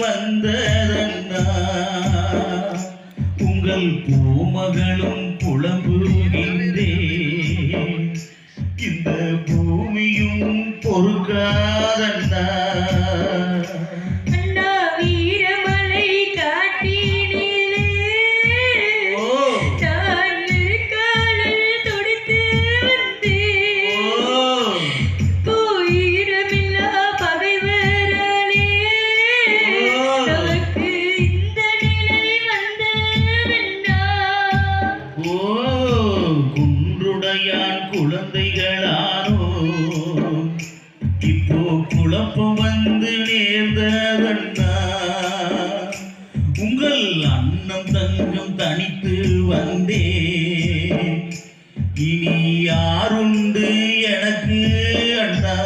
வந்ததன்னா உங்கள் பூமகளும் புலம்புகின்றே இந்த பூமியும் பொறுக்காதன்னா குழந்தைகளானோ இப்போ குழப்பம் வந்து நேர்ந்ததன்னா உங்கள் அண்ணன் தங்கம் தனித்து வந்தே இனி யாருண்டு எனக்கு அண்ணா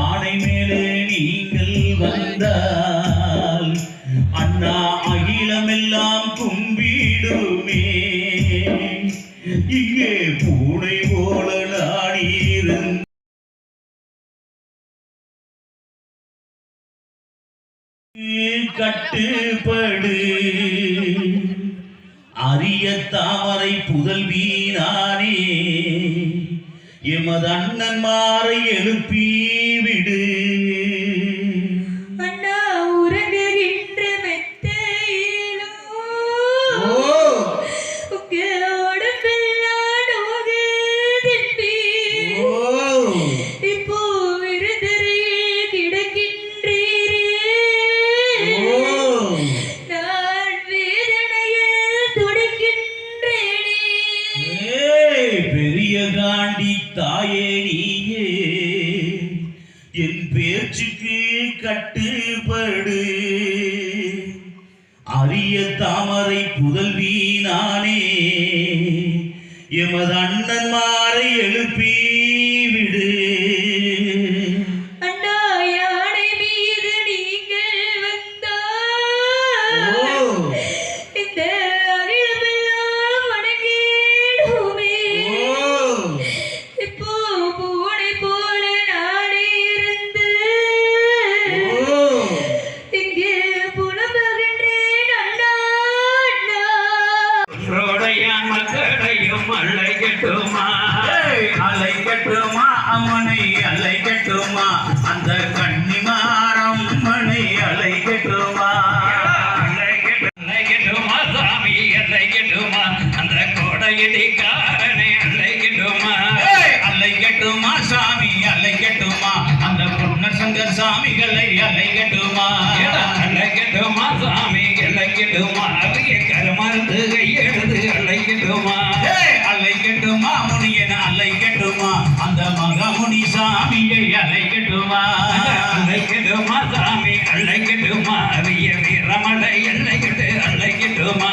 ஆணை மேலே நீங்கள் வந்தால் அண்ணா அகிலமெல்லாம் கும்பிடுமே இங்கே பூனை போல நாடியிருந்த கட்டுப்படு அரிய தாமரை புதல்வி நானே எமது அண்ணன்மாரை எழுப்பி விடு அண்ணா உறங்குகின்ற மெத்தையிலோ உடம்பெல்லாம் நோகுதென்பி இப்போ விருந்தரையில் கிடக்கின்றீரே நான் வேதனையில் துடிக்கின்றேனே பெரிய காண்டி தாயே நீயே என் பேச்சுக்கு கட்டுப்படு அரிய தாமரை புதல்வி நானே எமது அண்ணன்மாரை எழுப்பி விடு அலைக்கட்டுமா அவனை அலைக்கட்டுமா அந்த கன்னிமாரம் மனை அலைக்கட்டுமா அலைக்கட்டுமா சாமி அலைக்கட்டுமா அந்த கோடையடிக்காரனை அலைக்கட்டுமா அலைக்கட்டுமா சாமி அலைக்கட்டுமா அந்த பொன்னசங்கர் சாமிகளை அலைக்கட்டுமா அலைக்கட்டுமா சாமி அலைக்கட்டுமா அவைய கருமருந்து கையெழுது அலைக்கட்டுமா அலைக்கட்டுமா முனியன் அலைக்கட்டுமா அந்த மகமுனி சாமியை அலைக்கட்டுமா அலைக்கட்டுமா சாமி அலைக்கட்டுமா அவைய வீரமலை அலைக்கட்டு அலைக்கட்டுமா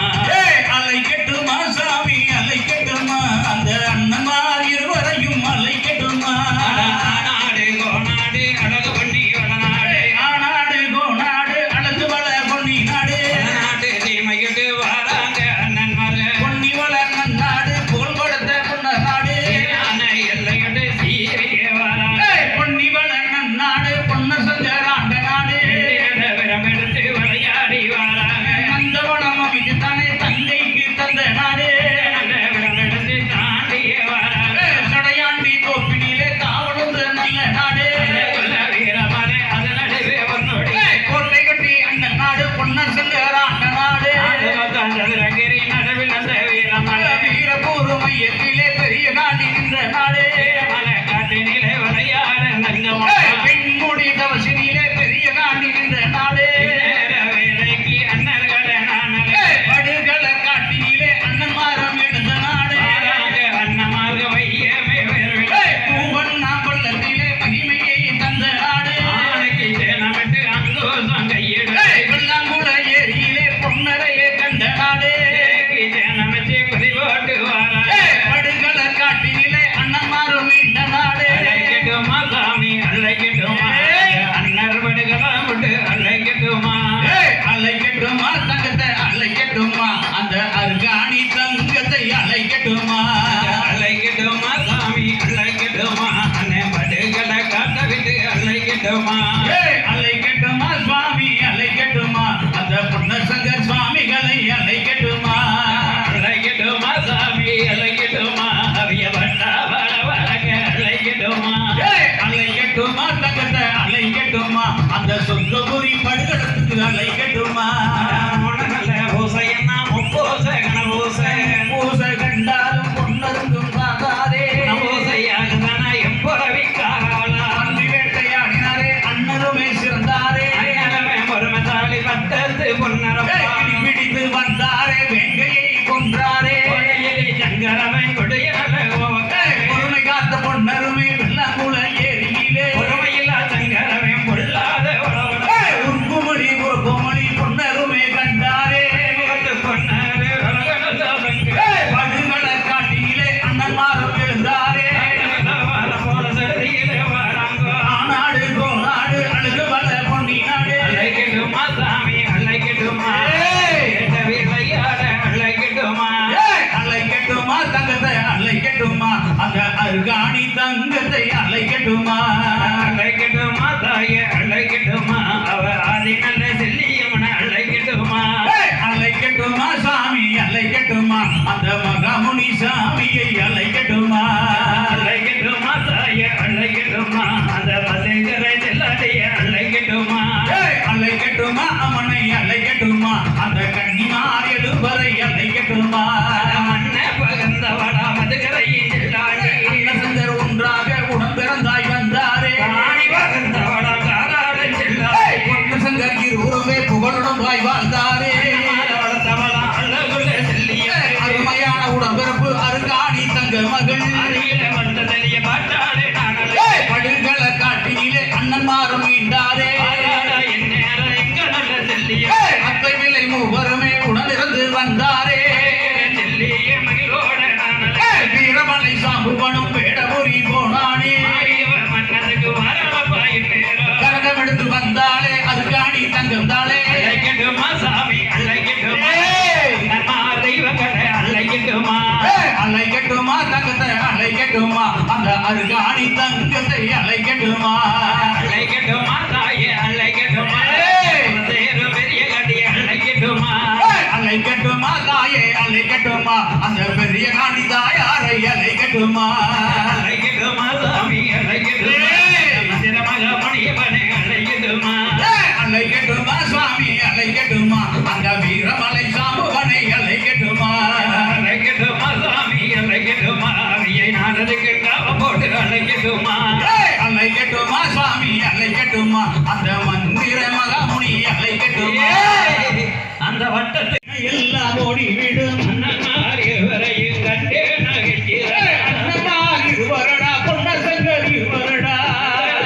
அலைக்கட்டுமா சாமி அலைக்கட்டுமா அந்த அண்ணன்மார் இருவரையும் அலைக்கட்டுமா ஆனாடு கோனாடு அழகு பண்ணி வடநாடு ஆனாடு கோனாடு அழகு வள பொன்னி நாடு நாட்டு தீமையிட்டு வாராங்க அண்ணன் மக பொன்னி வள நன்னாடு புகழ் கொடுத்த பொன்ன நாடு எல்லையிட்டு சீரிய வாராங்க பொன்னி வள நன்னாடு பொன்ன சங்கராண்ட நாடு கட்டுமா சாமி அலை கட்டுமா அந்த மகாமுனி சாமியை அலை கட்டுமா அழைக்கட்டுமா தாயே அழைக்கட்டுமா அந்த மலைகரை செல்லாதைய அழைக்கட்டுமா அலை கட்டுமா அவனை அலை கட்டுமா அந்த கன்னிமார் எழுவரை அலை கட்டுமா மண்ண பகந்தவடா மதுகரையின் செல்லாடி அன்னசந்தர் ஒன்றாக உடன் பிறந்தாய் வந்தாரே ராணி பகந்தவடா காராளன் செல்லாடி பொன்னசங்கர் இருவருமே புகழுடன் வாய் வாழ்ந்தாரே வளர்த்தவளா அழகுல செல்லிய அருமையான உடம்பிறப்பு அருகாணி தங்க மகள் அருகில வந்த தெளிய பாட்டாளே நானே படுகள காட்டினிலே அண்ணன்மாரும் மீண்டாரே என் நேரம் எங்க நல்ல செல்லிய அத்தை விலை மூவருமே உடனிருந்து வந்தாரே செல்லிய மகிழோட நானே வீரமலை சாம்புவனும் வேடபுரி போனானே மன்னனுக்கு வரப்பாயின் நேரம் கரகம் எடுத்து வந்தாளே அருகாணி தங்கம் தாளே அழைக்கட்டுமா சாமி அழைக்கட்டுமா நன்மா தெய்வங்களை அழைக்கட்டுமா அலை கட்டுமா தங்கத்தை அலை கட்டுமா அந்த அருகாணி தங்கத்தை அலை கட்டுமா அழைக்கட்டுமா தாயே அழைக்கட்டுமா சேரும் பெரிய கட்டிய அழைக்கட்டுமா அலை கட்டுமா தாயே அலை கட்டுமா அந்த பெரிய காணி தாயாரை அலை கட்டுமா அழைக்கட்டுமா சாமி அழைக்கட்டுமா மந்திரமக மணியவனை அழைக்கட்டுமா அலை கட்டுமா சுவாமி அலை கட்டுமா அந்த வீரமலை சாம்புவனை அலை கட்டுமா அழைக்கட்டுமா சாமி அழைக்கட்டுமா அவையை நானதுக்கு போட்டு அழைக்கட்டுமா அலை கட்டுமா சுவாமி அலை கட்டுமா அந்த மந்திர மகாமுனி அலை கட்டுமா அந்த வட்டத்தை எல்லாம் ஓடி விடும் அண்ணன்மார் இருவரையும் கண்டே நகைக்கிறார் அண்ணனார் இருவரடா பொன்னசங்கர் இருவரடா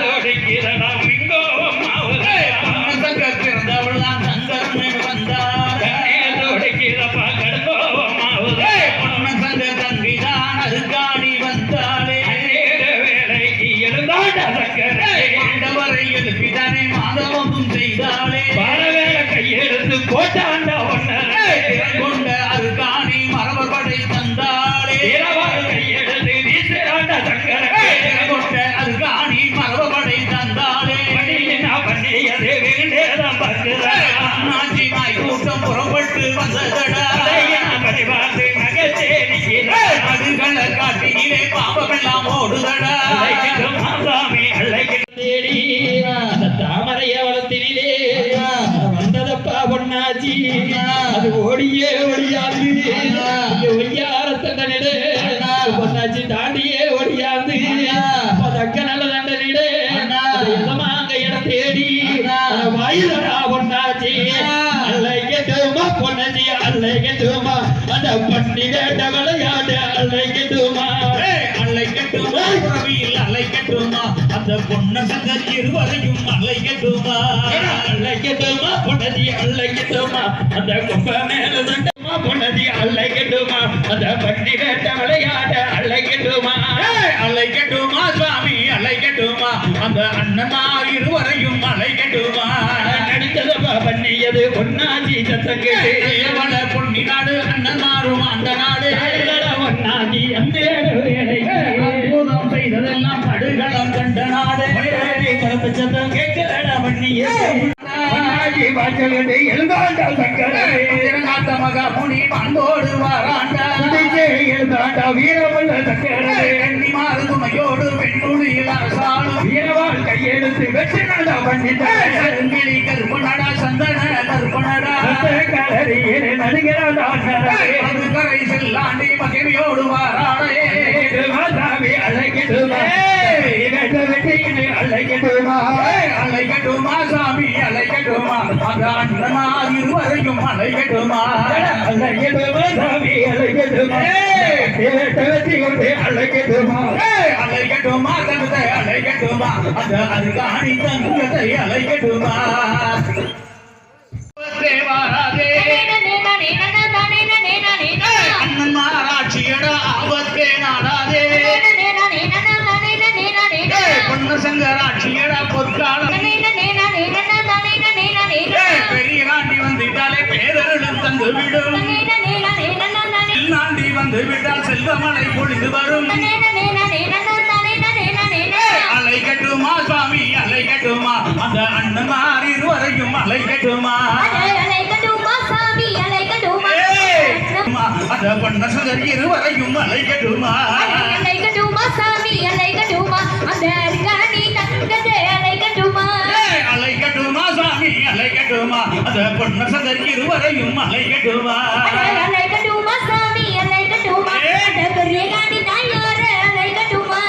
ஓடிக்கிறார் இங்கோ மாவுதே பொன்னசங்கர் பிறந்தவள் தான் சங்கரன் வந்தார் ஓடிக்கிறப்பா கடுப்போம் மாவுதே பொன்னசங்கர் தங்கிதான் அதுக்காடி வந்தாளே வேலைக்கு எழுந்தாண்ட சக்கரை ஆண்டவரை எழுப்பிதானே மாதவமும் செய்தாளே பரவேல கையெழுத்து போட்டாண்ட ஒன்னரை கொண்ட அதுக்காணி மரபர் படை தந்தாளே இரவாள் கையெழுத்து வீசுறாண்ட சக்கரை கொண்ட அதுக்காணி மரபர் படை தந்தாளே பண்ணியது வீண்டேதான் பார்க்கிறார் அண்ணாச்சி நாய் கூட்டம் புறப்பட்டு வந்ததடா பரிவார்த்து நகத்தே நிற்கிறார் அதுகளை காட்டினிலே பாவமெல்லாம் ஓடுதடா சாமி அழைக்கிற தேடி அந்த தாமரைய வளத்தினிலே வந்ததப்பா பொன்னாச்சி அது ஓடியே ஒடியாது ஒய்யார தண்டனிடு பொன்னாச்சி தாண்டியே ஒடியாது தக்க நல்ல தண்டனிடு எதமாங்க இடம் தேடி வாயிலடா பொன்னாச்சி அழைக்கட்டுமா பொன்னாச்சி அழைக்கட்டுமா அந்த பட்டி வேட்ட விளையாட்டு அழைக்கட்டுமா அலைக்கட்டுமா ரவியில் அலைக்கட்டுமா அந்த பொன்னசங்கர் இருவரையும் அலைக்கட்டுமா அழைக்கட்டுமா பொன்னதி அழைக்கட்டுமா அந்த குப்பை மேல தண்டமா பொன்னதி அழைக்கட்டுமா அந்த பட்டி வேட்ட விளையாட அழைக்கட்டுமா அலைக்கட்டுமா சுவாமி அலைக்கட்டுமா அந்த அண்ணனார் இருவரையும் அலைக்கட்டுமா நடித்ததப்பா பண்ணியது பொன்னாச்சி சத்தம் கேட்டு ஏவல பொன்னி நாடு அண்ணனாரும் அந்த நாடு பொன்னாச்சி அந்த வேலை அற்புதம் செய்ததெல்லாம் படுகளம் கண்ட நாடு கருத்து சத்தம் கேட்கலடா பண்ணியது வாசல்களை எழுந்தாண்டா சக்கரை திருநாட்ட மகா முனி பண்போடு வாராண்டா எழுந்தாண்டா வீரமுள்ள சக்கரை எண்ணி மாறு துணையோடு பெண்ணுடியில் அரசாளும் வீரவாள் கையெழுத்து வெற்றி நடா பண்ணிட்டார் செருங்கிலி கருப்பனடா சந்தன கருப்பனடா கலரியிலே நடுகிறாண்டா அது கரை செல்லாண்டி மகிழ்ச்சியோடு வாராடே சாமி அழைக்கட்டுமா வெற்றியினை அழைக்கட்டுமா அலைக்கட்டுமா சாமி அலைக்கட்டுமா அந்த அண்ணனார் இருவரையும் அலைக்கட்டுமா அழைக்கட்டுமா சாமி அழைக்கட்டுமா வெற்றி கொண்டு அழைக்கட்டுமா அலைக்கட்டுமா தங்கத்தை அலைக்கட்டுமா அந்த அருகாணி தங்கத்தை அலைக்கட்டுமா வாராதே அண்ணன்மாராட்சியடா ஆபத்தே நாடாதே பொன்னசங்கராட்சியடா பொற்காலம் பெரியராண்டி வந்துவிட்டாலே பேரருளும் தந்து விடும் நாண்டி வந்து விட்டால் செல்வமலை பொழிந்து வரும் அலைக்கட்டுமா சுவாமி அலைக்கட்டுமா அந்த அண்ணன்மார் இருவரையும் அலைக்கட்டுமா சுந்தர் இருவரையும் அலைக்கட்டுமா அலைக்கட்டுமா சாமி அலைக்கட்டுமா அந்த அருகாணி தங்கத்தை அலைக்கட்டுமா அலைக்கட்டுமா சாமி அலைக்கட்டுமா அந்த பொண்ணு சுந்தர் இருவரையும் அலைக்கட்டுமா அலைக்கட்டுமா சாமி அலைக்கட்டுமா அந்த பெரிய காணி தாயார அலைக்கட்டுமா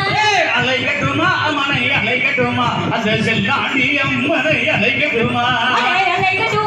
அலைக்கட்டுமா அம்மனை அலைக்கட்டுமா அந்த செல்லாண்டி அம்மனை அலைக்கட்டுமா அலைக்கட்டுமா